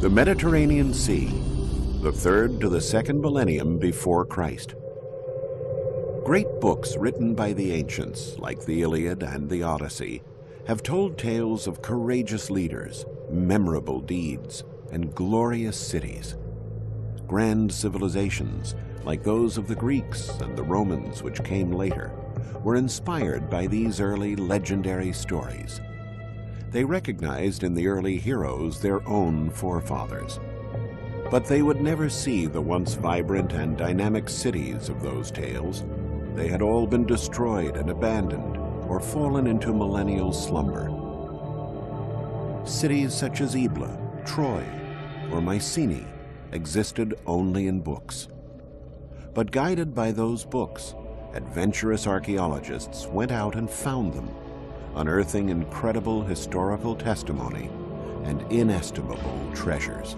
The Mediterranean Sea, the 3rd to the 2nd millennium before Christ. Great books written by the ancients, like the Iliad and the Odyssey, have told tales of courageous leaders, memorable deeds, and glorious cities. Grand civilizations, like those of the Greeks and the Romans which came later, were inspired by these early legendary stories. They recognized in the early heroes their own forefathers. But they would never see the once vibrant and dynamic cities of those tales. They had all been destroyed and abandoned or fallen into millennial slumber. Cities such as Ebla, Troy, or Mycenae existed only in books. But guided by those books, adventurous archaeologists went out and found them, unearthing incredible historical testimony and inestimable treasures.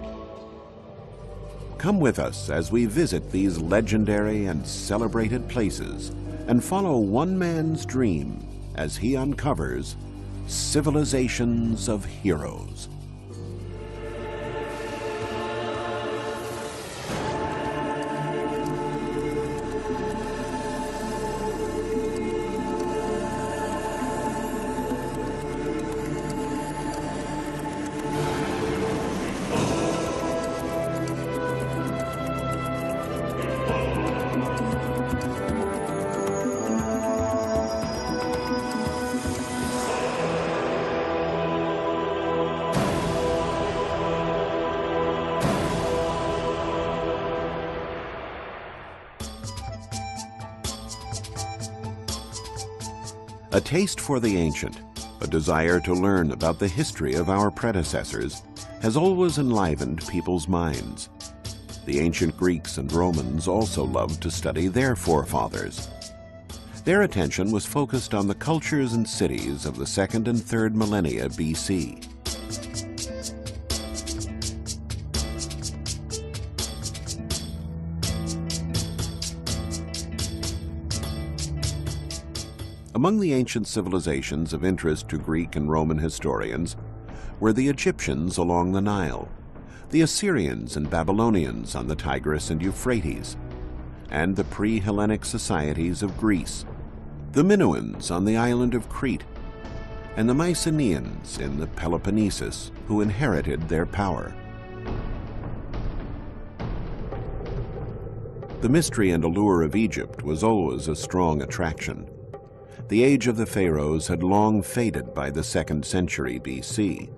Come with us as we visit these legendary and celebrated places and follow one man's dream as he uncovers civilizations of heroes. A taste for the ancient, a desire to learn about the history of our predecessors, has always enlivened people's minds. The ancient Greeks and Romans also loved to study their forefathers. Their attention was focused on the cultures and cities of the 2nd and 3rd millennia BC. Among the ancient civilizations of interest to Greek and Roman historians were the Egyptians along the Nile, the Assyrians and Babylonians on the Tigris and Euphrates, and the pre-Hellenic societies of Greece, the Minoans on the island of Crete, and the Mycenaeans in the Peloponnese, who inherited their power. The mystery and allure of Egypt was always a strong attraction. The age of the pharaohs had long faded by the 2nd century BC,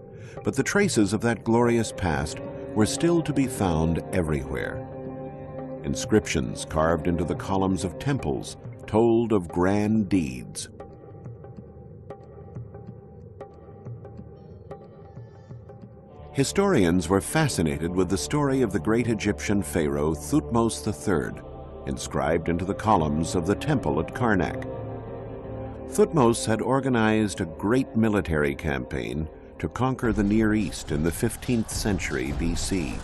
but the traces of that glorious past were still to be found everywhere. Inscriptions carved into the columns of temples told of grand deeds. Historians were fascinated with the story of the great Egyptian pharaoh Thutmose III, inscribed into the columns of the temple at Karnak. Thutmose had organized a great military campaign to conquer the Near East in the 15th century BC.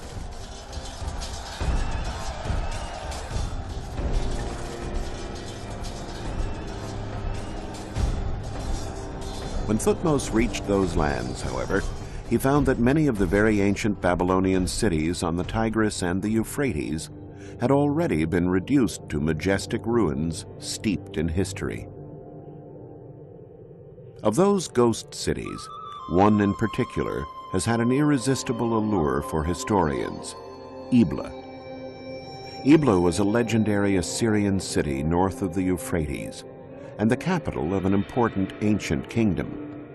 When Thutmose reached those lands, however, he found that many of the very ancient Babylonian cities on the Tigris and the Euphrates had already been reduced to majestic ruins steeped in history. Of those ghost cities, one in particular has had an irresistible allure for historians: Ebla. Ebla was a legendary Assyrian city north of the Euphrates and the capital of an important ancient kingdom.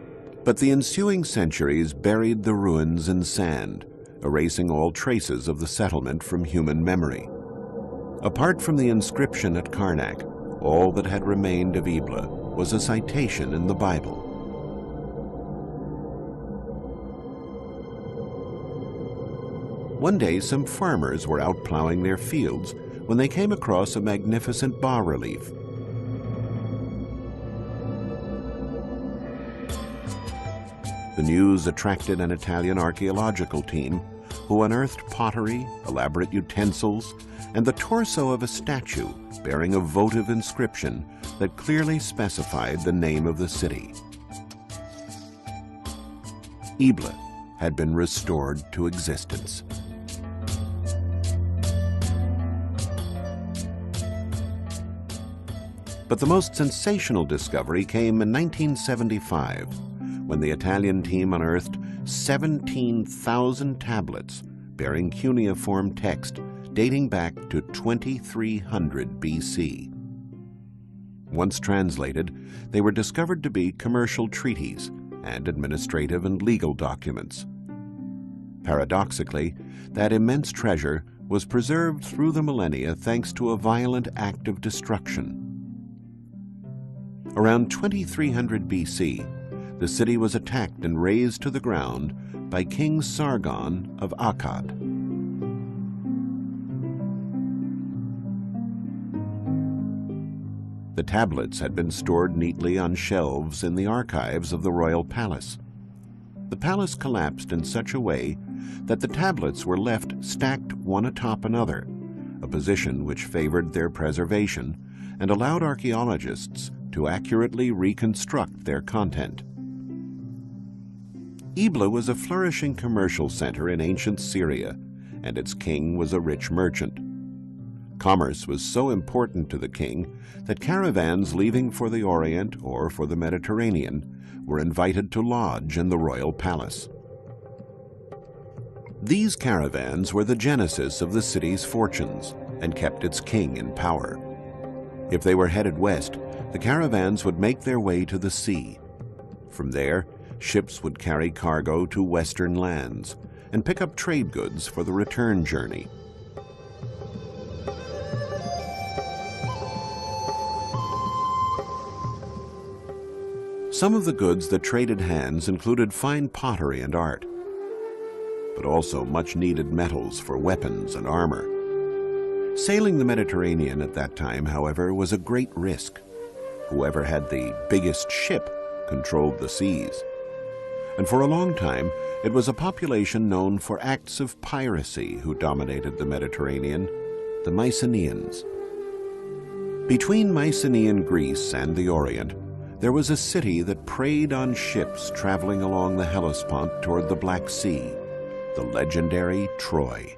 But the ensuing centuries buried the ruins in sand, erasing all traces of the settlement from human memory. Apart from the inscription at Karnak, all that had remained of Ebla was a citation in the Bible. One day, some farmers were out plowing their fields when they came across a magnificent bas-relief. The news attracted an Italian archaeological team who unearthed pottery, elaborate utensils, and the torso of a statue bearing a votive inscription that clearly specified the name of the city. Ebla, had been restored to existence. But the most sensational discovery came in 1975, when the Italian team unearthed 17,000 tablets bearing cuneiform text dating back to 2300 BC. Once translated, they were discovered to be commercial treaties and administrative and legal documents. Paradoxically, that immense treasure was preserved through the millennia thanks to a violent act of destruction. Around 2300 BC, the city was attacked and razed to the ground by King Sargon of Akkad. The tablets had been stored neatly on shelves in the archives of the royal palace. The palace collapsed in such a way that the tablets were left stacked one atop another, a position which favored their preservation and allowed archaeologists to accurately reconstruct their content. Ebla was a flourishing commercial center in ancient Syria, and its king was a rich merchant. Commerce was so important to the king that caravans leaving for the Orient or for the Mediterranean were invited to lodge in the royal palace. These caravans were the genesis of the city's fortunes and kept its king in power. If they were headed west, the caravans would make their way to the sea. From there, ships would carry cargo to western lands and pick up trade goods for the return journey. Some of the goods that traded hands included fine pottery and art, but also much-needed metals for weapons and armor. Sailing the Mediterranean at that time, however, was a great risk. Whoever had the biggest ship controlled the seas. And for a long time, it was a population known for acts of piracy who dominated the Mediterranean, the Mycenaeans. Between Mycenaean Greece and the Orient, there was a city that preyed on ships traveling along the Hellespont toward the Black Sea, the legendary Troy.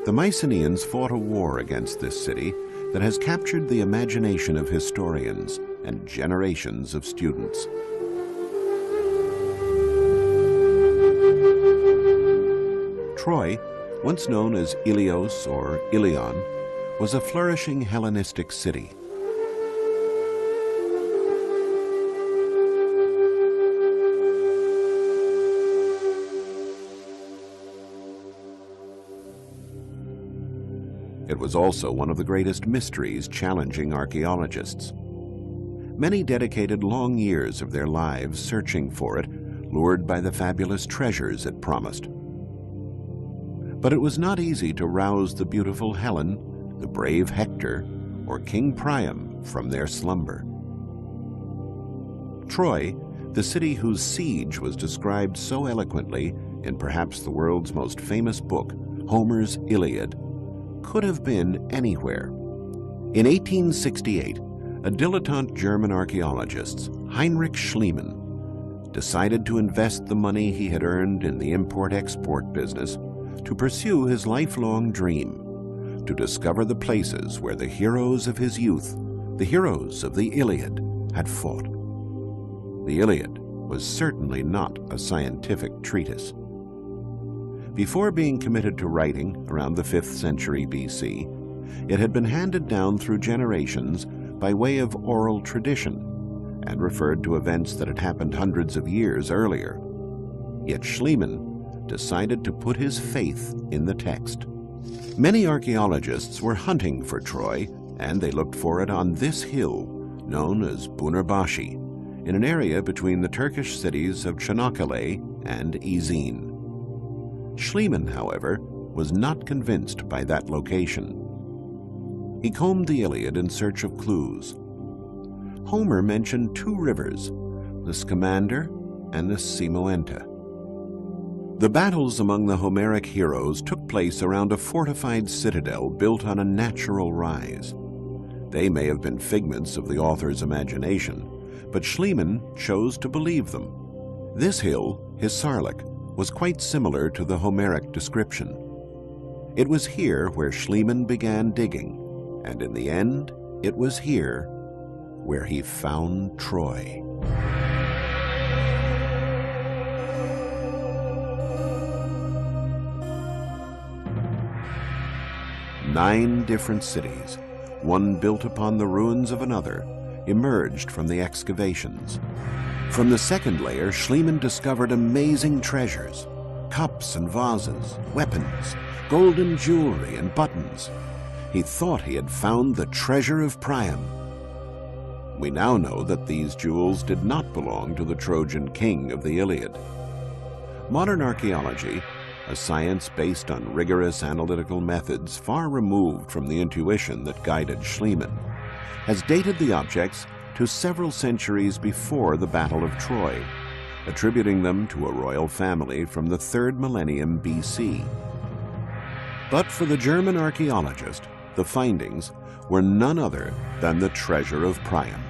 The Mycenaeans fought a war against this city that has captured the imagination of historians and generations of students. Troy, once known as Ilios or Ilion, was a flourishing Hellenistic city. It was also one of the greatest mysteries challenging archaeologists. Many dedicated long years of their lives searching for it, lured by the fabulous treasures it promised. But it was not easy to rouse the beautiful Helen, the brave Hector, or King Priam from their slumber. Troy, the city whose siege was described so eloquently in perhaps the world's most famous book, Homer's Iliad, could have been anywhere. In 1868, a dilettante German archaeologist, Heinrich Schliemann, decided to invest the money he had earned in the import-export business to pursue his lifelong dream, to discover the places where the heroes of his youth, the heroes of the Iliad, had fought. The Iliad was certainly not a scientific treatise. Before being committed to writing around the 5th century BC, it had been handed down through generations by way of oral tradition and referred to events that had happened hundreds of years earlier. Yet Schliemann decided to put his faith in the text. Many archaeologists were hunting for Troy, and they looked for it on this hill, known as Bunarbashi, in an area between the Turkish cities of Çanakkale and Izin. Schliemann, however, was not convinced by that location. He combed the Iliad in search of clues. Homer mentioned two rivers, the Scamander and the Simoentia. The battles among the Homeric heroes took place around a fortified citadel built on a natural rise. They may have been figments of the author's imagination, but Schliemann chose to believe them. This hill, Hisarlik, was quite similar to the Homeric description. It was here where Schliemann began digging, and in the end, it was here where he found Troy. Nine different cities, one built upon the ruins of another, emerged from the excavations. From the second layer, Schliemann discovered amazing treasures, cups and vases, weapons, golden jewelry and buttons. He thought he had found the treasure of Priam. We now know that these jewels did not belong to the Trojan king of the Iliad. Modern archaeology, a science based on rigorous analytical methods far removed from the intuition that guided Schliemann, has dated the objects to several centuries before the Battle of Troy, attributing them to a royal family from the 3rd millennium BC. But for the German archaeologist, the findings were none other than the treasure of Priam.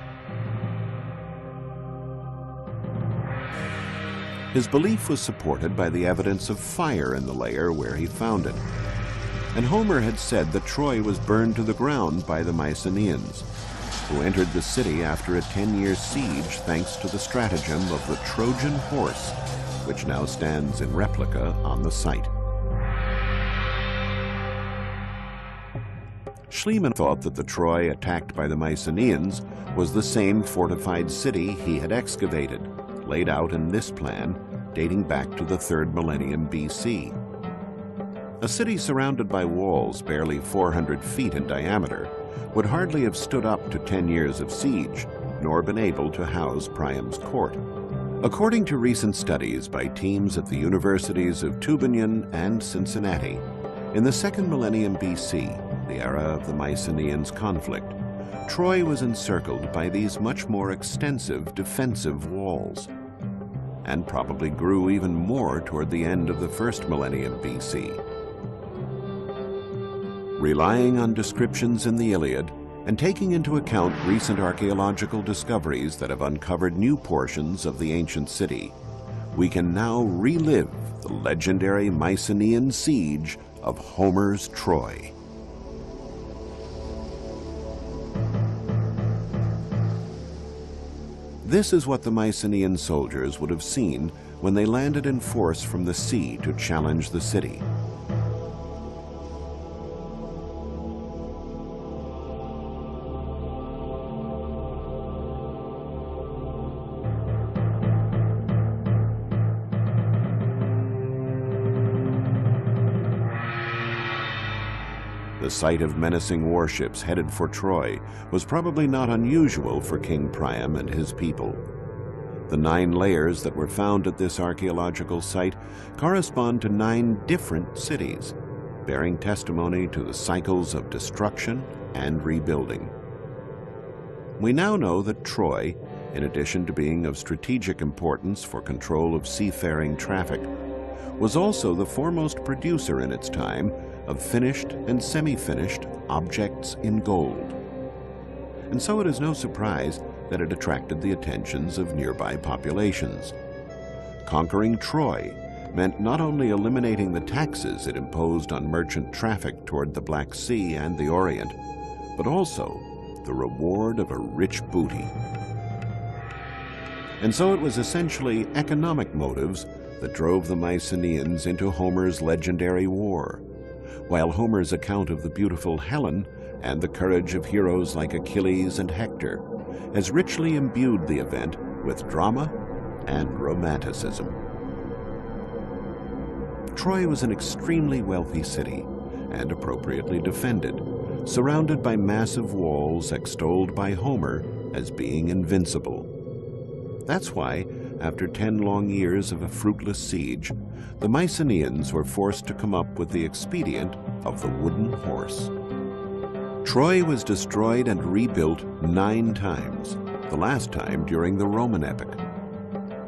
His belief was supported by the evidence of fire in the layer where he found it. And Homer had said that Troy was burned to the ground by the Mycenaeans, who entered the city after a 10-year siege thanks to the stratagem of the Trojan horse, which now stands in replica on the site. Schliemann thought that the Troy attacked by the Mycenaeans was the same fortified city he had excavated, laid out in this plan dating back to the 3rd millennium BC. A city surrounded by walls barely 400 feet in diameter would hardly have stood up to 10 years of siege, nor been able to house Priam's court. According to recent studies by teams at the universities of Tübingen and Cincinnati, in the 2nd millennium BC, the era of the Mycenaeans' conflict, Troy was encircled by these much more extensive defensive walls, and probably grew even more toward the end of the 1st millennium BC. Relying on descriptions in the Iliad and taking into account recent archaeological discoveries that have uncovered new portions of the ancient city, we can now relive the legendary Mycenaean siege of Homer's Troy. This is what the Mycenaean soldiers would have seen when they landed in force from the sea to challenge the city. The sight of menacing warships headed for Troy was probably not unusual for King Priam and his people. The 9 layers that were found at this archaeological site correspond to 9 different cities, bearing testimony to the cycles of destruction and rebuilding. We now know that Troy, in addition to being of strategic importance for control of seafaring traffic, was also the foremost producer in its time of finished and semi-finished objects in gold. And so it is no surprise that it attracted the attentions of nearby populations. Conquering Troy meant not only eliminating the taxes it imposed on merchant traffic toward the Black Sea and the Orient, but also the reward of a rich booty. And so it was essentially economic motives that drove the Mycenaeans into Homer's legendary war, while Homer's account of the beautiful Helen and the courage of heroes like Achilles and Hector has richly imbued the event with drama and romanticism. Troy was an extremely wealthy city and appropriately defended, surrounded by massive walls extolled by Homer as being invincible. That's why, after 10 long years of a fruitless siege, the Mycenaeans were forced to come up with the expedient of the wooden horse. Troy was destroyed and rebuilt 9 times, the last time during the Roman epoch.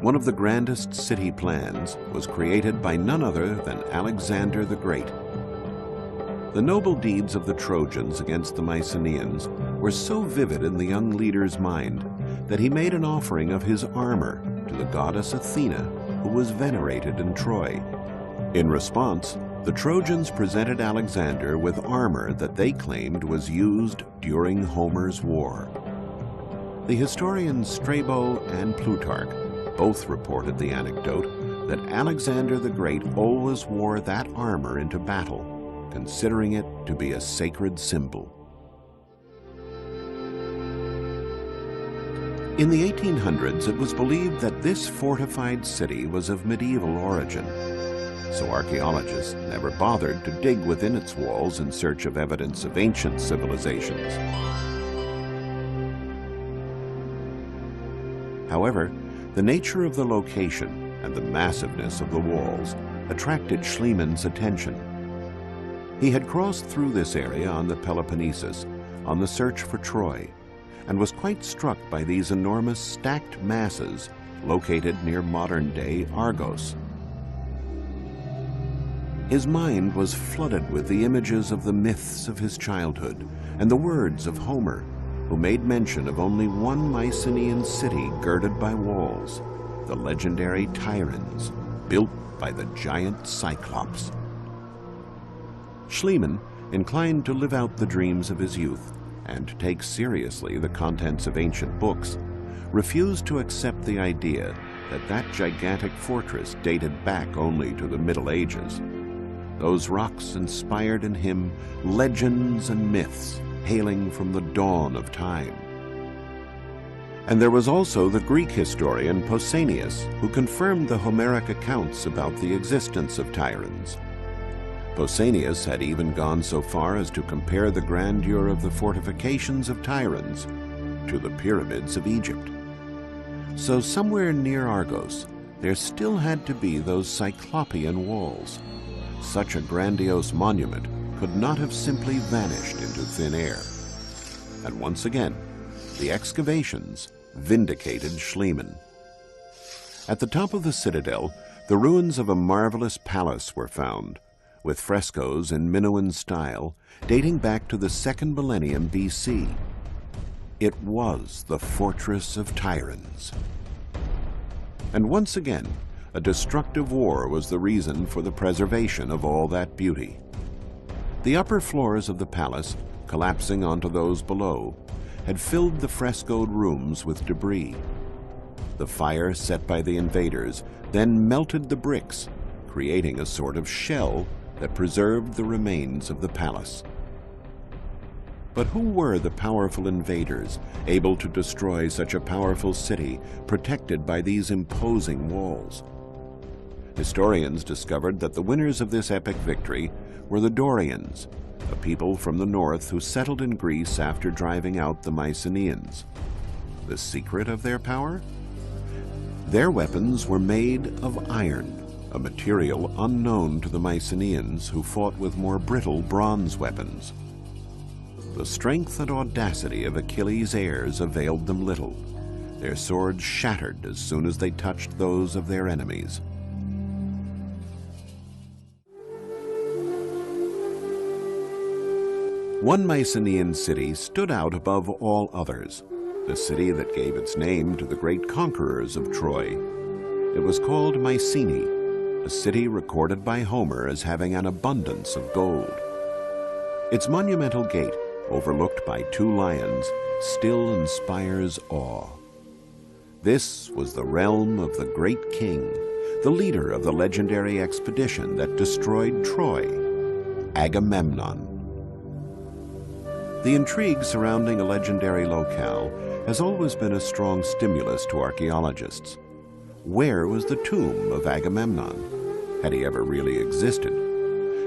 One of the grandest city plans was created by none other than Alexander the Great. The noble deeds of the Trojans against the Mycenaeans were so vivid in the young leader's mind that he made an offering of his armor to the goddess Athena, who was venerated in Troy. In response, the Trojans presented Alexander with armor that they claimed was used during Homer's war. The historians Strabo and Plutarch both reported the anecdote that Alexander the Great always wore that armor into battle, considering it to be a sacred symbol. In the 1800s, it was believed that this fortified city was of medieval origin, so archaeologists never bothered to dig within its walls in search of evidence of ancient civilizations. However, the nature of the location and the massiveness of the walls attracted Schliemann's attention. He had crossed through this area on the Peloponnese on the search for Troy, and was quite struck by these enormous stacked masses located near modern-day Argos. His mind was flooded with the images of the myths of his childhood and the words of Homer, who made mention of only one Mycenaean city girded by walls, the legendary Tiryns, built by the giant Cyclops. Schliemann, inclined to live out the dreams of his youth and to take seriously the contents of ancient books, refused to accept the idea that that gigantic fortress dated back only to the Middle Ages. Those rocks inspired in him legends and myths hailing from the dawn of time. And there was also the Greek historian Pausanias, who confirmed the Homeric accounts about the existence of Tiryns. Pausanias had even gone so far as to compare the grandeur of the fortifications of Tiryns to the pyramids of Egypt. So somewhere near Argos, there still had to be those Cyclopean walls. Such a grandiose monument could not have simply vanished into thin air. And once again, the excavations vindicated Schliemann. At the top of the citadel, the ruins of a marvelous palace were found, with frescoes in Minoan style dating back to the 2nd millennium BC. It was the fortress of Tiryns. And once again, a destructive war was the reason for the preservation of all that beauty. The upper floors of the palace, collapsing onto those below, had filled the frescoed rooms with debris. The fire set by the invaders then melted the bricks, creating a sort of shell that preserved the remains of the palace. But who were the powerful invaders able to destroy such a powerful city protected by these imposing walls? Historians discovered that the winners of this epic victory were the Dorians, a people from the north who settled in Greece after driving out the Mycenaeans. The secret of their power? Their weapons were made of iron, a material unknown to the Mycenaeans, who fought with more brittle bronze weapons. The strength and audacity of Achilles' heirs availed them little. Their swords shattered as soon as they touched those of their enemies. One Mycenaean city stood out above all others, the city that gave its name to the great conquerors of Troy. It was called Mycenae, a city recorded by Homer as having an abundance of gold. Its monumental gate, overlooked by 2 lions, still inspires awe. This was the realm of the great king, the leader of the legendary expedition that destroyed Troy, Agamemnon. The intrigue surrounding a legendary locale has always been a strong stimulus to archaeologists. Where was the tomb of Agamemnon? Had he ever really existed?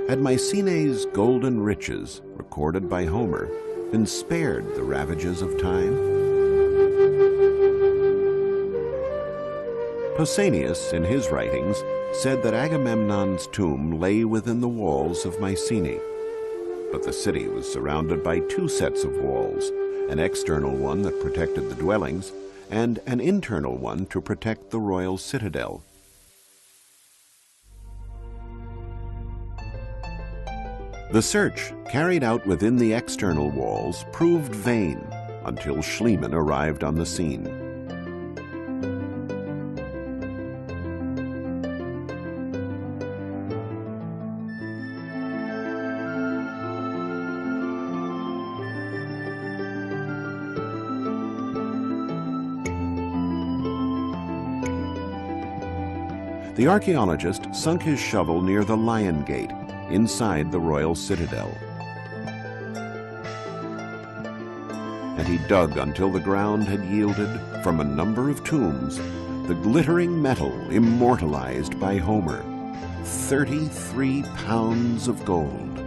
Had Mycenae's golden riches, recorded by Homer, been spared the ravages of time? Pausanias, in his writings, said that Agamemnon's tomb lay within the walls of Mycenae. But the city was surrounded by 2 sets of walls, an external one that protected the dwellings, and an internal one to protect the royal citadel. The search, carried out within the external walls, proved vain until Schliemann arrived on the scene. The archaeologist sunk his shovel near the Lion Gate, inside the royal citadel. And he dug until the ground had yielded, from a number of tombs, the glittering metal immortalized by Homer, 33 pounds of gold.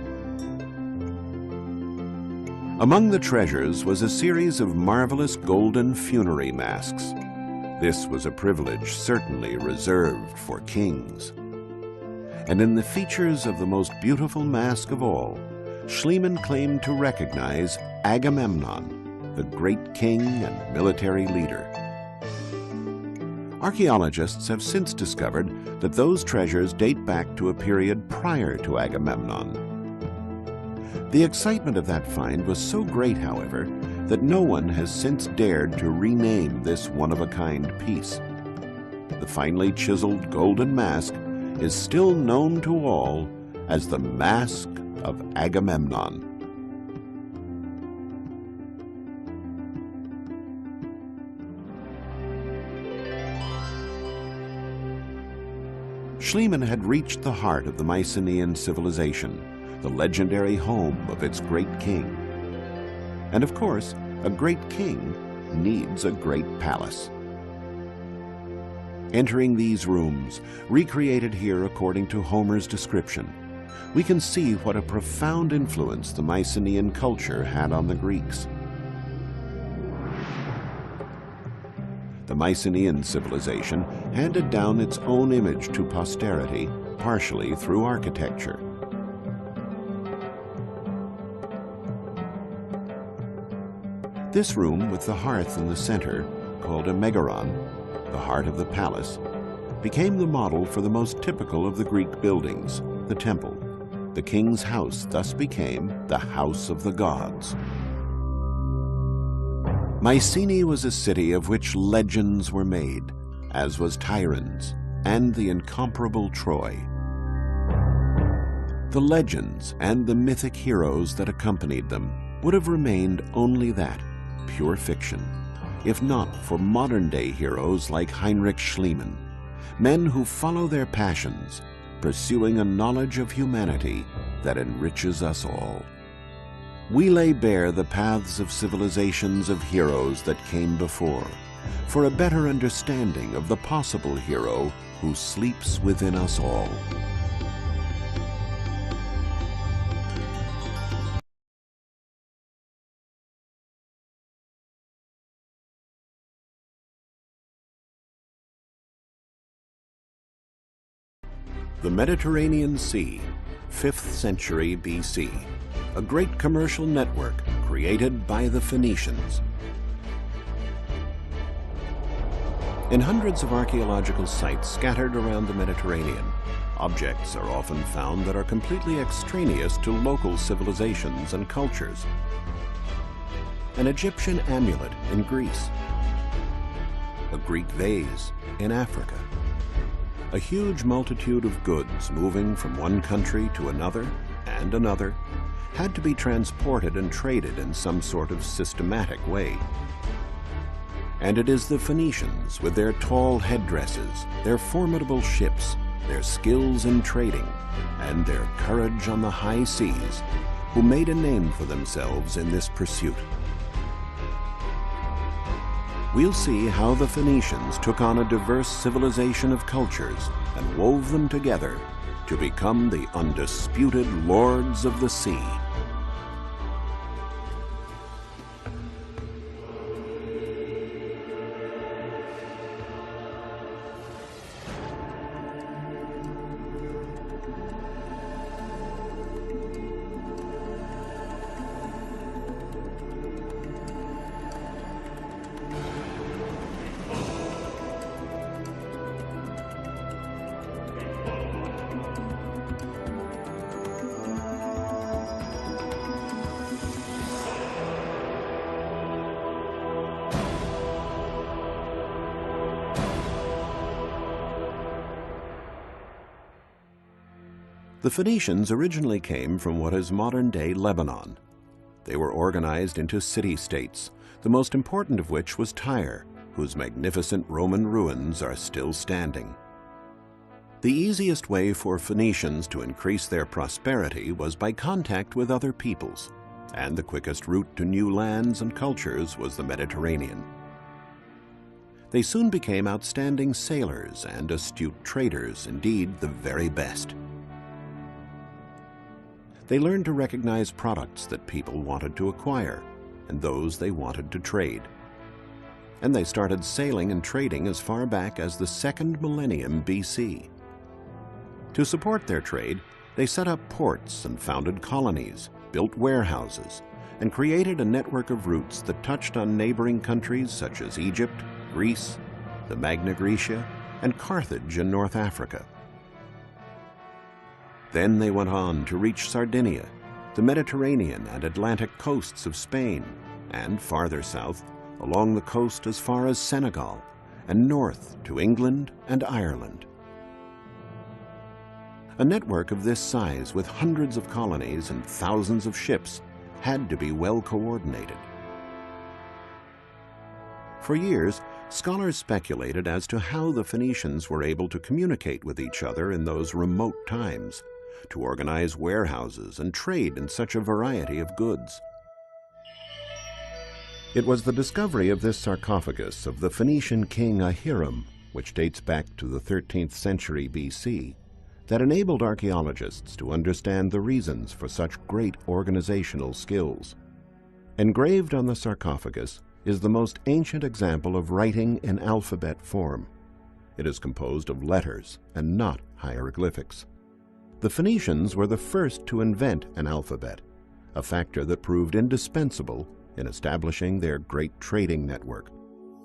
Among the treasures was a series of marvelous golden funerary masks. This was a privilege certainly reserved for kings. And in the features of the most beautiful mask of all, Schliemann claimed to recognize Agamemnon, the great king and military leader. Archaeologists have since discovered that those treasures date back to a period prior to Agamemnon. The excitement of that find was so great, however, that no one has since dared to rename this one-of-a-kind piece. The finely chiseled golden mask is still known to all as the Mask of Agamemnon. Schliemann had reached the heart of the Mycenaean civilization, the legendary home of its great king. And of course, a great king needs a great palace. Entering these rooms, recreated here according to Homer's description, we can see what a profound influence the Mycenaean culture had on the Greeks. The Mycenaean civilization handed down its own image to posterity, partially through architecture. This room with the hearth in the center, called a megaron, the heart of the palace, became the model for the most typical of the Greek buildings, the temple. The king's house thus became the house of the gods. Mycenae was a city of which legends were made, as was Tiryns and the incomparable Troy. The legends and the mythic heroes that accompanied them would have remained only that, pure fiction, if not for modern-day heroes like Heinrich Schliemann, men who follow their passions, pursuing a knowledge of humanity that enriches us all. We lay bare the paths of civilizations of heroes that came before, for a better understanding of the possible hero who sleeps within us all. The Mediterranean Sea, 5th century BC, a great commercial network created by the Phoenicians. In hundreds of archaeological sites scattered around the Mediterranean, objects are often found that are completely extraneous to local civilizations and cultures. An Egyptian amulet in Greece, a Greek vase in Africa, a huge multitude of goods moving from one country to another and another had to be transported and traded in some sort of systematic way. And it is the Phoenicians, with their tall headdresses, their formidable ships, their skills in trading, and their courage on the high seas, who made a name for themselves in this pursuit. We'll see how the Phoenicians took on a diverse civilization of cultures and wove them together to become the undisputed lords of the sea. The Phoenicians originally came from what is modern-day Lebanon. They were organized into city-states, the most important of which was Tyre, whose magnificent Roman ruins are still standing. The easiest way for Phoenicians to increase their prosperity was by contact with other peoples, and the quickest route to new lands and cultures was the Mediterranean. They soon became outstanding sailors and astute traders, indeed the very best. They learned to recognize products that people wanted to acquire and those they wanted to trade. And they started sailing and trading as far back as the 2nd millennium BC. To support their trade, they set up ports and founded colonies, built warehouses, and created a network of routes that touched on neighboring countries such as Egypt, Greece, the Magna Graecia, and Carthage in North Africa. Then they went on to reach Sardinia, the Mediterranean and Atlantic coasts of Spain, and farther south, along the coast as far as Senegal, and north to England and Ireland. A network of this size with hundreds of colonies and thousands of ships had to be well coordinated. For years, scholars speculated as to how the Phoenicians were able to communicate with each other in those remote times, to organize warehouses and trade in such a variety of goods. It was the discovery of this sarcophagus of the Phoenician king Ahiram, which dates back to the 13th century BC, that enabled archaeologists to understand the reasons for such great organizational skills. Engraved on the sarcophagus is the most ancient example of writing in alphabet form. It is composed of letters and not hieroglyphics. The Phoenicians were the first to invent an alphabet, a factor that proved indispensable in establishing their great trading network.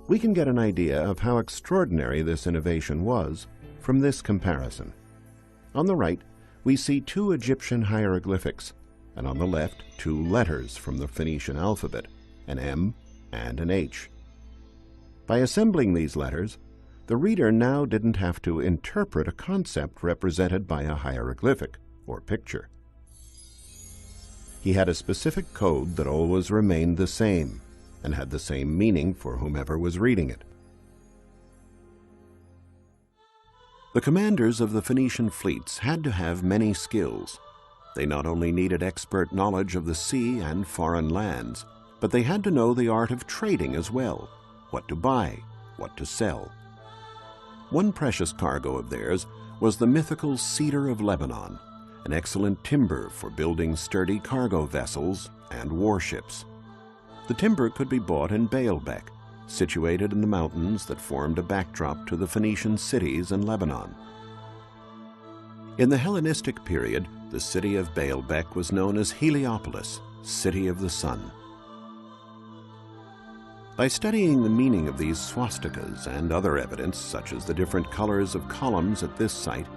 We can get an idea of how extraordinary this innovation was from this comparison. On the right, we see 2 Egyptian hieroglyphics, and on the left, 2 letters from the Phoenician alphabet, an M and an H. By assembling these letters, the reader now didn't have to interpret a concept represented by a hieroglyphic or picture. He had a specific code that always remained the same and had the same meaning for whomever was reading it. The commanders of the Phoenician fleets had to have many skills. They not only needed expert knowledge of the sea and foreign lands, but they had to know the art of trading as well, what to buy, what to sell. One precious cargo of theirs was the mythical cedar of Lebanon, an excellent timber for building sturdy cargo vessels and warships. The timber could be bought in Baalbek, situated in the mountains that formed a backdrop to the Phoenician cities in Lebanon. In the Hellenistic period, the city of Baalbek was known as Heliopolis, City of the Sun. By studying the meaning of these swastikas and other evidence, such as the different colors of columns at this site,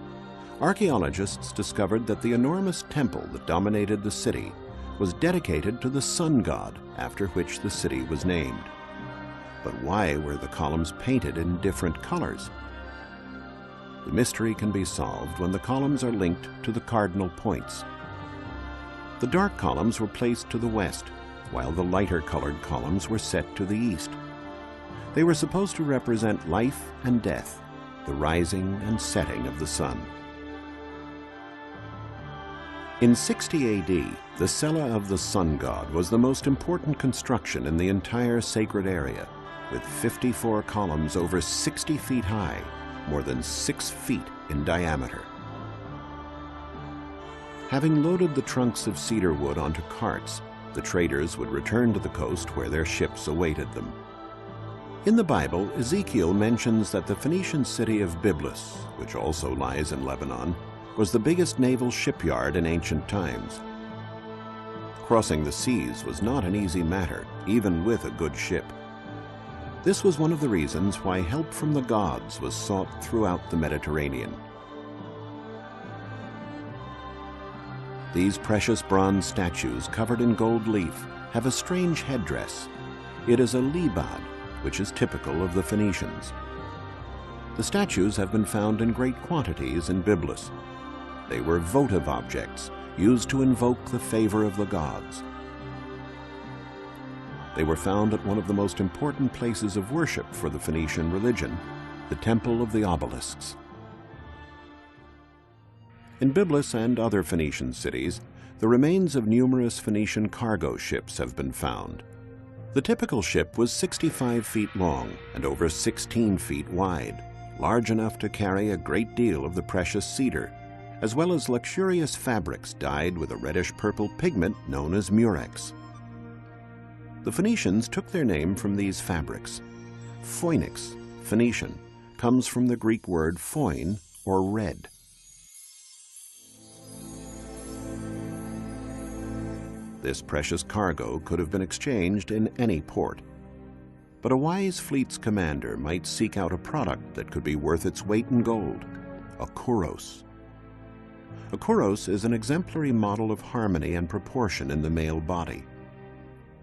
archaeologists discovered that the enormous temple that dominated the city was dedicated to the sun god, after which the city was named. But why were the columns painted in different colors? The mystery can be solved when the columns are linked to the cardinal points. The dark columns were placed to the west, while the lighter colored columns were set to the east. They were supposed to represent life and death, the rising and setting of the sun. In 60 AD, the cella of the sun god was the most important construction in the entire sacred area, with 54 columns over 60 feet high, more than 6 feet in diameter. Having loaded the trunks of cedar wood onto carts, the traders would return to the coast where their ships awaited them. In the Bible, Ezekiel mentions that the Phoenician city of Byblus, which also lies in Lebanon, was the biggest naval shipyard in ancient times. Crossing the seas was not an easy matter, even with a good ship. This was one of the reasons why help from the gods was sought throughout the Mediterranean. These precious bronze statues covered in gold leaf have a strange headdress. It is a libad, which is typical of the Phoenicians. The statues have been found in great quantities in Byblus. They were votive objects used to invoke the favor of the gods. They were found at one of the most important places of worship for the Phoenician religion, the Temple of the Obelisks. In Byblus and other Phoenician cities, the remains of numerous Phoenician cargo ships have been found. The typical ship was 65 feet long and over 16 feet wide, large enough to carry a great deal of the precious cedar, as well as luxurious fabrics dyed with a reddish-purple pigment known as murex. The Phoenicians took their name from these fabrics. Phoenix, Phoenician, comes from the Greek word phoin, or red. This precious cargo could have been exchanged in any port. But a wise fleet's commander might seek out a product that could be worth its weight in gold, a kouros. A kouros is an exemplary model of harmony and proportion in the male body.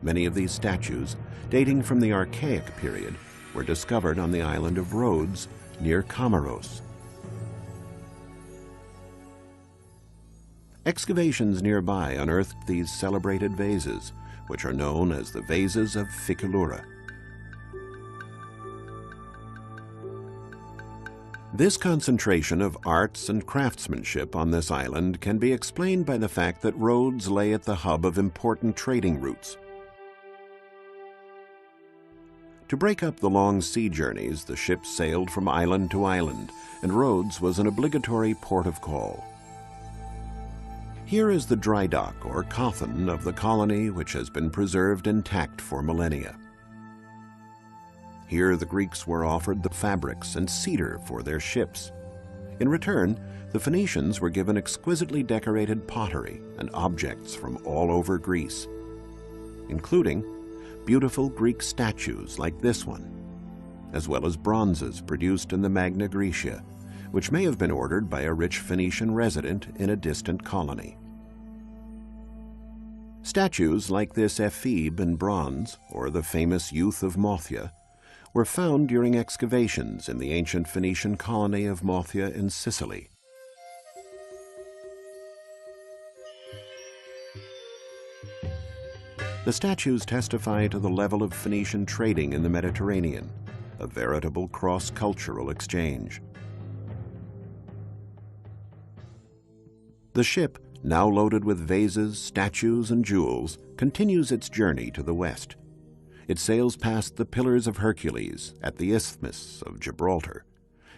Many of these statues, dating from the Archaic period, were discovered on the island of Rhodes near Comoros. Excavations nearby unearthed these celebrated vases, which are known as the vases of Ficalura. This concentration of arts and craftsmanship on this island can be explained by the fact that Rhodes lay at the hub of important trading routes. To break up the long sea journeys, the ships sailed from island to island, and Rhodes was an obligatory port of call. Here is the dry dock, or coffin, of the colony, which has been preserved intact for millennia. Here the Greeks were offered the fabrics and cedar for their ships. In return, the Phoenicians were given exquisitely decorated pottery and objects from all over Greece, including beautiful Greek statues like this one, as well as bronzes produced in the Magna Graecia, which may have been ordered by a rich Phoenician resident in a distant colony. Statues like this ephebe in bronze, or the famous youth of Mothia, were found during excavations in the ancient Phoenician colony of Mothia in Sicily. The statues testify to the level of Phoenician trading in the Mediterranean, a veritable cross-cultural exchange. The ship, now loaded with vases, statues, and jewels, continues its journey to the west. It sails past the Pillars of Hercules at the Isthmus of Gibraltar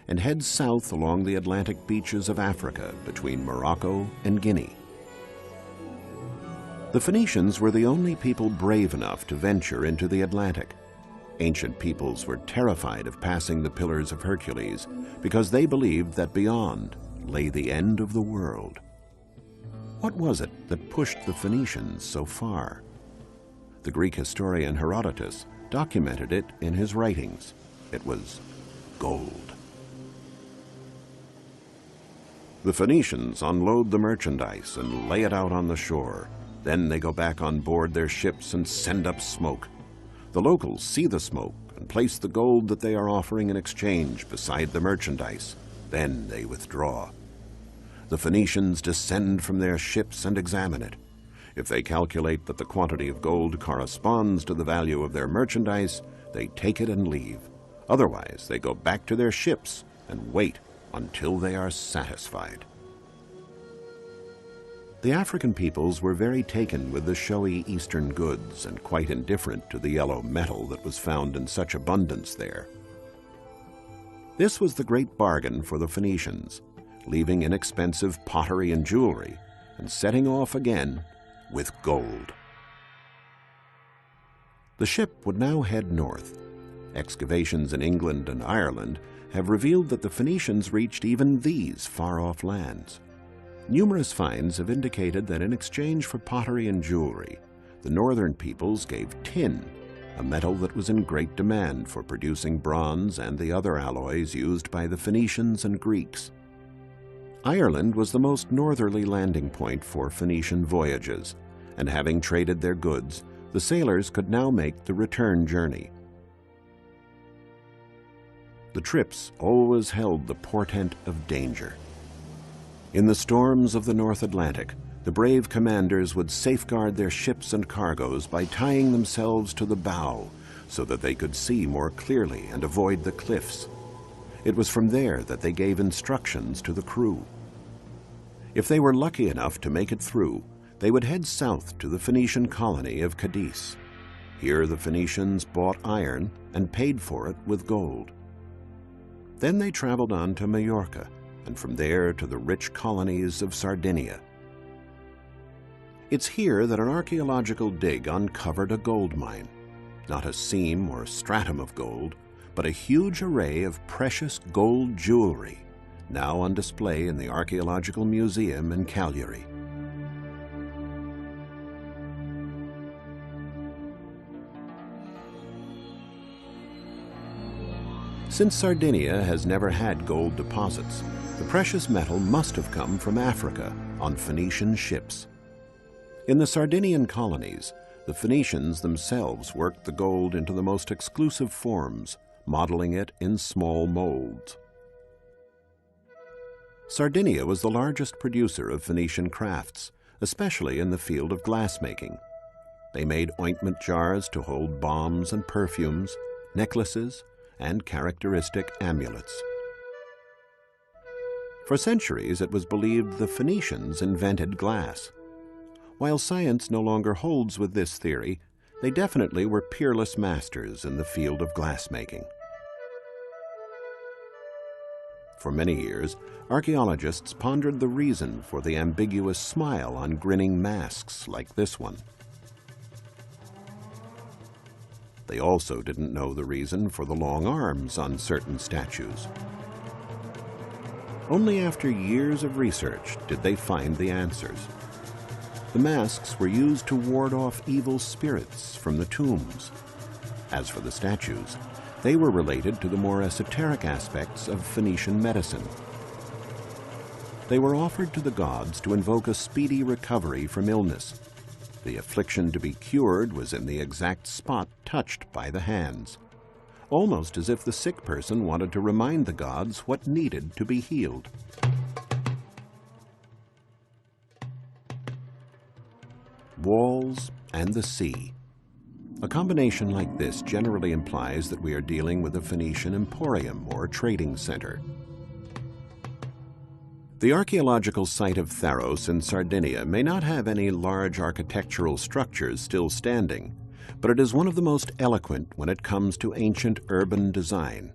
and heads south along the Atlantic beaches of Africa between Morocco and Guinea. The Phoenicians were the only people brave enough to venture into the Atlantic. Ancient peoples were terrified of passing the Pillars of Hercules because they believed that beyond lay the end of the world. What was it that pushed the Phoenicians so far? The Greek historian Herodotus documented it in his writings. It was gold. The Phoenicians unload the merchandise and lay it out on the shore. Then they go back on board their ships and send up smoke. The locals see the smoke and place the gold that they are offering in exchange beside the merchandise. Then they withdraw. The Phoenicians descend from their ships and examine it. If they calculate that the quantity of gold corresponds to the value of their merchandise, they take it and leave. Otherwise, they go back to their ships and wait until they are satisfied. The African peoples were very taken with the showy Eastern goods and quite indifferent to the yellow metal that was found in such abundance there. This was the great bargain for the Phoenicians, leaving inexpensive pottery and jewelry and setting off again with gold. The ship would now head north. Excavations in England and Ireland have revealed that the Phoenicians reached even these far-off lands. Numerous finds have indicated that in exchange for pottery and jewelry, the northern peoples gave tin, a metal that was in great demand for producing bronze and the other alloys used by the Phoenicians and Greeks. Ireland was the most northerly landing point for Phoenician voyages, and having traded their goods, the sailors could now make the return journey. The trips always held the portent of danger. In the storms of the North Atlantic, the brave commanders would safeguard their ships and cargoes by tying themselves to the bow so that they could see more clearly and avoid the cliffs. It was from there that they gave instructions to the crew. If they were lucky enough to make it through, they would head south to the Phoenician colony of Cadiz. Here the Phoenicians bought iron and paid for it with gold. Then they traveled on to Majorca, and from there to the rich colonies of Sardinia. It's here that an archaeological dig uncovered a gold mine, not a seam or stratum of gold, but a huge array of precious gold jewelry, now on display in the Archaeological Museum in Cagliari. Since Sardinia has never had gold deposits, the precious metal must have come from Africa on Phoenician ships. In the Sardinian colonies, the Phoenicians themselves worked the gold into the most exclusive forms, modeling it in small molds. Sardinia was the largest producer of Phoenician crafts, especially in the field of glassmaking. They made ointment jars to hold balms and perfumes, necklaces, and characteristic amulets. For centuries, it was believed the Phoenicians invented glass. While science no longer holds with this theory, they definitely were peerless masters in the field of glassmaking. For many years, archaeologists pondered the reason for the ambiguous smile on grinning masks like this one. They also didn't know the reason for the long arms on certain statues. Only after years of research did they find the answers. The masks were used to ward off evil spirits from the tombs. As for the statues, they were related to the more esoteric aspects of Phoenician medicine. They were offered to the gods to invoke a speedy recovery from illness. The affliction to be cured was in the exact spot touched by the hands, almost as if the sick person wanted to remind the gods what needed to be healed. Walls and the sea. A combination like this generally implies that we are dealing with a Phoenician emporium or trading center. The archaeological site of Tharos in Sardinia may not have any large architectural structures still standing, but it is one of the most eloquent when it comes to ancient urban design.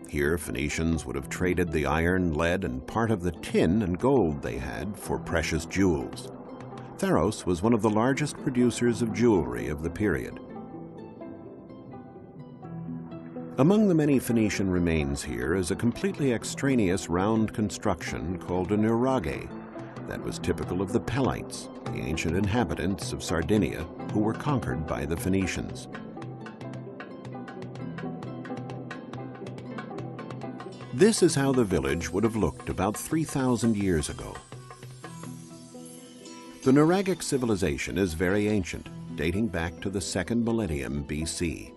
Here, Phoenicians would have traded the iron, lead, and part of the tin and gold they had for precious jewels. Tharos was one of the largest producers of jewelry of the period. Among the many Phoenician remains here is a completely extraneous round construction called a nuraghe that was typical of the Pelites, the ancient inhabitants of Sardinia who were conquered by the Phoenicians. This is how the village would have looked about 3,000 years ago. The Nuragic civilization is very ancient, dating back to the 2nd millennium BC.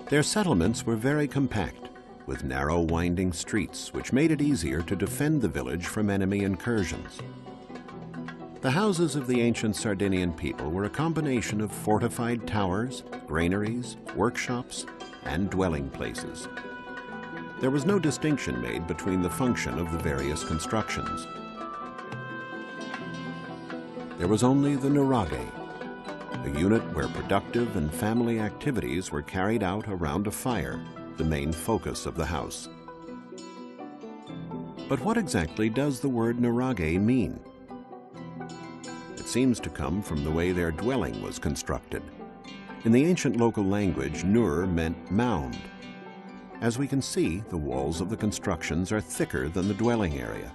Their settlements were very compact, with narrow winding streets which made it easier to defend the village from enemy incursions. The houses of the ancient Sardinian people were a combination of fortified towers, granaries, workshops, and dwelling places. There was no distinction made between the function of the various constructions. There was only the nuraghe, a unit where productive and family activities were carried out around a fire, the main focus of the house. But what exactly does the word nuraghe mean? It seems to come from the way their dwelling was constructed. In the ancient local language, nur meant mound. As we can see, the walls of the constructions are thicker than the dwelling area.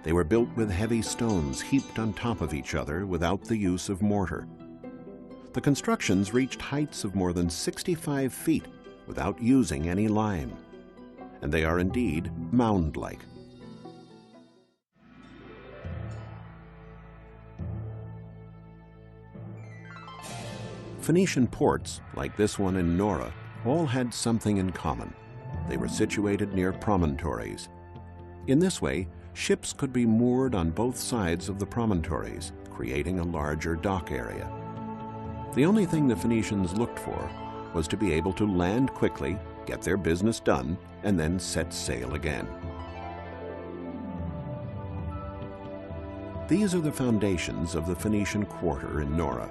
They were built with heavy stones heaped on top of each other without the use of mortar. The constructions reached heights of more than 65 feet without using any lime, and they are indeed mound-like. Phoenician ports, like this one in Nora, all had something in common. They were situated near promontories. In this way, ships could be moored on both sides of the promontories, creating a larger dock area. The only thing the Phoenicians looked for was to be able to land quickly, get their business done, and then set sail again. These are the foundations of the Phoenician quarter in Nora.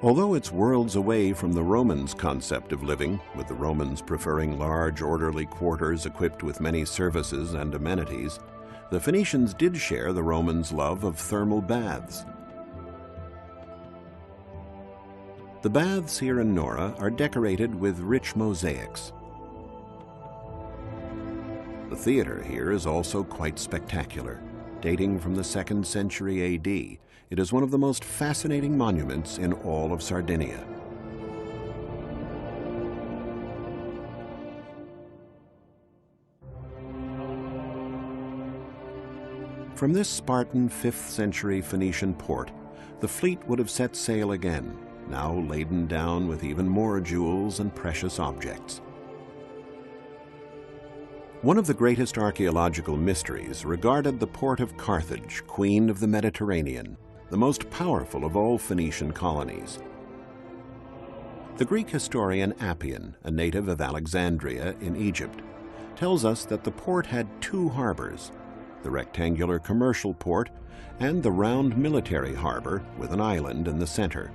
Although it's worlds away from the Romans' concept of living, with the Romans preferring large, orderly quarters equipped with many services and amenities, the Phoenicians did share the Romans' love of thermal baths. The baths here in Nora are decorated with rich mosaics. The theater here is also quite spectacular. Dating from the 2nd century AD, it is one of the most fascinating monuments in all of Sardinia. From this Spartan 5th century Phoenician port, the fleet would have set sail again, now laden down with even more jewels and precious objects. One of the greatest archaeological mysteries regarded the port of Carthage, Queen of the Mediterranean, the most powerful of all Phoenician colonies. The Greek historian Appian, a native of Alexandria in Egypt, tells us that the port had 2 harbors, the rectangular commercial port and the round military harbor with an island in the center.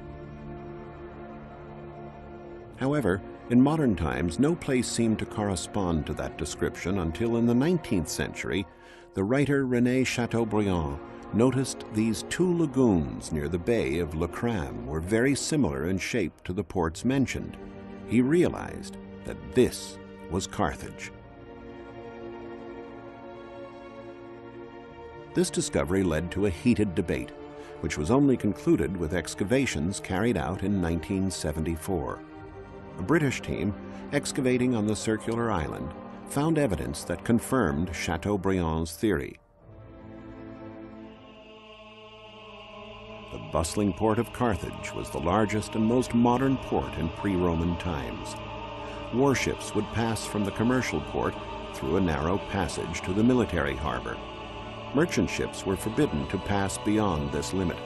However, in modern times, no place seemed to correspond to that description until in the 19th century, the writer René Chateaubriand noticed these 2 lagoons near the bay of Le Cram were very similar in shape to the ports mentioned. He realized that this was Carthage. This discovery led to a heated debate, which was only concluded with excavations carried out in 1974. A British team, excavating on the circular island, found evidence that confirmed Chateaubriand's theory. The bustling port of Carthage was the largest and most modern port in pre-Roman times. Warships would pass from the commercial port through a narrow passage to the military harbor. Merchant ships were forbidden to pass beyond this limit.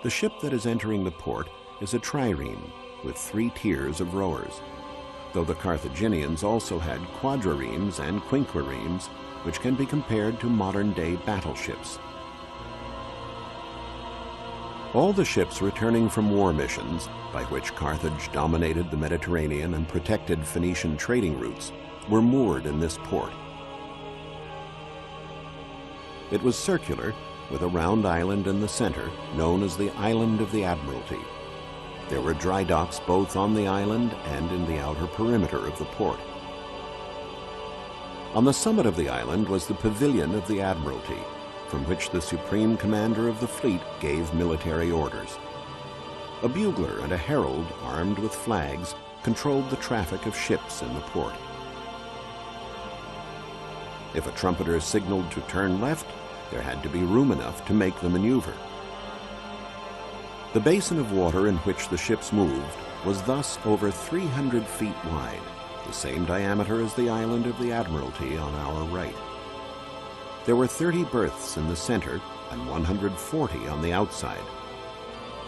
The ship that is entering the port is a trireme with 3 tiers of rowers, though the Carthaginians also had quadriremes and quinquiremes, which can be compared to modern-day battleships. All the ships returning from war missions, by which Carthage dominated the Mediterranean and protected Phoenician trading routes, were moored in this port. It was circular, with a round island in the center, known as the Island of the Admiralty. There were dry docks both on the island and in the outer perimeter of the port. On the summit of the island was the Pavilion of the Admiralty, from which the supreme commander of the fleet gave military orders. A bugler and a herald, armed with flags, controlled the traffic of ships in the port. If a trumpeter signaled to turn left, there had to be room enough to make the maneuver. The basin of water in which the ships moved was thus over 300 feet wide, the same diameter as the Island of the Admiralty on our right. There were 30 berths in the center and 140 on the outside.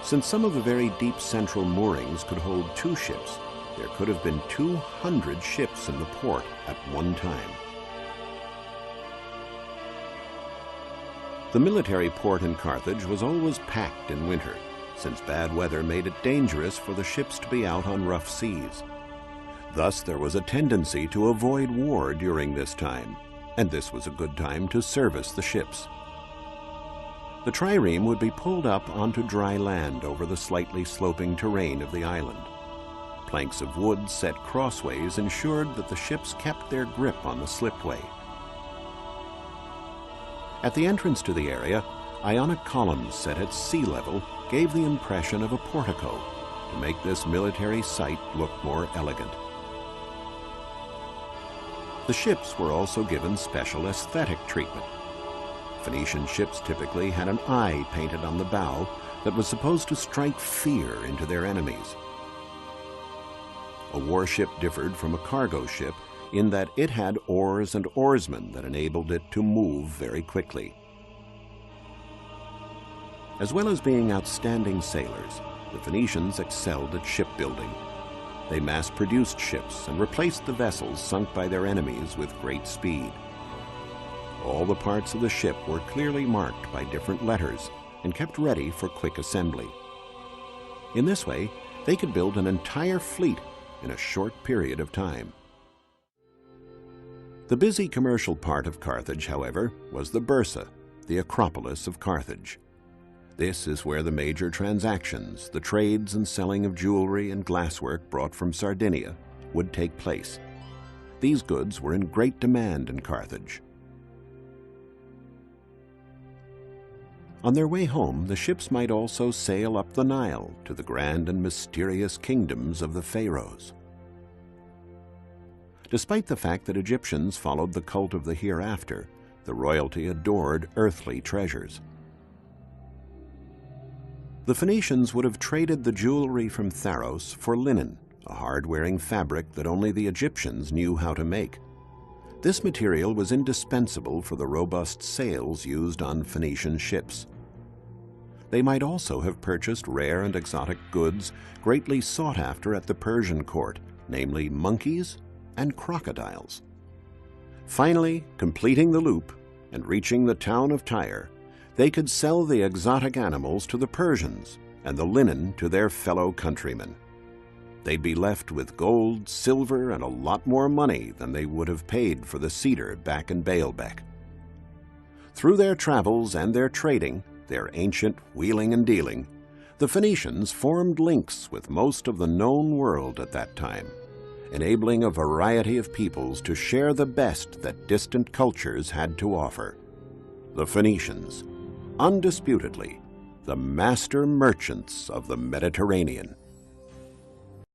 Since some of the very deep central moorings could hold 2 ships, there could have been 200 ships in the port at one time. The military port in Carthage was always packed in winter, since bad weather made it dangerous for the ships to be out on rough seas. Thus, there was a tendency to avoid war during this time, and this was a good time to service the ships. The trireme would be pulled up onto dry land over the slightly sloping terrain of the island. Planks of wood set crossways ensured that the ships kept their grip on the slipway. At the entrance to the area, Ionic columns set at sea level gave the impression of a portico to make this military site look more elegant. The ships were also given special aesthetic treatment. Phoenician ships typically had an eye painted on the bow that was supposed to strike fear into their enemies. A warship differed from a cargo ship in that it had oars and oarsmen that enabled it to move very quickly. As well as being outstanding sailors, the Phoenicians excelled at shipbuilding. They mass-produced ships and replaced the vessels sunk by their enemies with great speed. All the parts of the ship were clearly marked by different letters and kept ready for quick assembly. In this way, they could build an entire fleet in a short period of time. The busy commercial part of Carthage, however, was the Bursa, the Acropolis of Carthage. This is where the major transactions, the trades and selling of jewelry and glasswork brought from Sardinia, would take place. These goods were in great demand in Carthage. On their way home, the ships might also sail up the Nile to the grand and mysterious kingdoms of the pharaohs. Despite the fact that Egyptians followed the cult of the hereafter, the royalty adored earthly treasures. The Phoenicians would have traded the jewelry from Pharos for linen, a hard-wearing fabric that only the Egyptians knew how to make. This material was indispensable for the robust sails used on Phoenician ships. They might also have purchased rare and exotic goods greatly sought after at the Persian court, namely monkeys and crocodiles. Finally, completing the loop and reaching the town of Tyre, they could sell the exotic animals to the Persians and the linen to their fellow countrymen. They'd be left with gold, silver, and a lot more money than they would have paid for the cedar back in Baalbek. Through their travels and their trading, their ancient wheeling and dealing, the Phoenicians formed links with most of the known world at that time, enabling a variety of peoples to share the best that distant cultures had to offer. The Phoenicians, undisputedly, the master merchants of the Mediterranean.